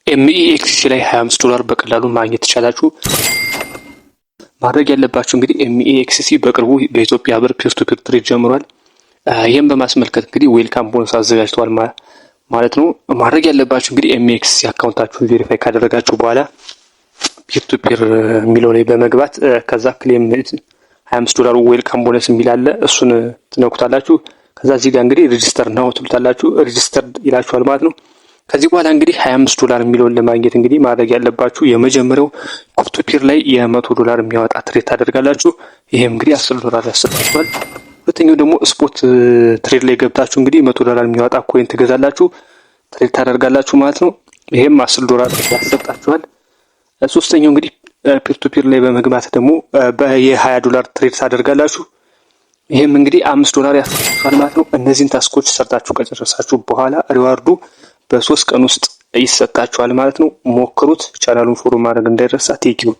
ኤምኢኤክስሲ ላይ $25 በቀላሉ ማግኘት ትችላላችሁ። ማድረግ ያለባችሁ እንግዲህ ኤምኢኤክስሲ በቅርቡ በኢትዮጵያ ብር ፒር ቱ ፒር ትሬድ ጀምሯል። ይህም በማስመልከት እንግዲህ ዌልካም ቦነስ አዘጋጅተዋል ማለት ነው። ማድረግ ያለባችሁ እንግዲህ ኤምኢኤክስሲ አካውንታችሁን ቬሪፋይ ካደረጋችሁ በኋላ ፒር ቱ ፒር የሚለው ላይ በመግባት ከዛ ክሌም $25 ዌልካም ቦነስ የሚል አለ። እሱን ትነኩታላችሁ። ከዛ እዚህ ጋር እንግዲህ ሬጂስተር ነው ትሉታላችሁ። ሬጂስተር ይላችኋል ማለት ነው። ከዚህ በኋላ እንግዲህ $25 የሚለውን ለማግኘት እንግዲህ ማድረግ ያለባችሁ የመጀመሪያው ፒር ቱ ፒር ላይ $100 የሚያወጣ ትሬድ ታደርጋላችሁ። ይሄም እንግዲህ $10 ያሰጣችኋል። ሁለተኛው ደግሞ ስፖት ትሬድ ላይ ገብታችሁ እንግዲህ $100 የሚያወጣ ኮይን ትገዛላችሁ፣ ትሬድ ታደርጋላችሁ ማለት ነው። ይሄም $10 ያሰጣችኋል። ሶስተኛው እንግዲህ ፒር ቱ ፒር ላይ በመግባት ደግሞ $20 ትሬድ ታደርጋላችሁ። ይሄም እንግዲህ $5 ያሰጣችኋል ማለት ነው። እነዚህን ታስኮች ሰርታችሁ ከጨረሳችሁ በኋላ ሪዋርዱ በ3 ቀን ውስጥ ይሰጣችኋል ማለት ነው። ሞክሩት። ቻናሉን ፎሎ ማድረግ እንዳይረሳ። ቴንኪው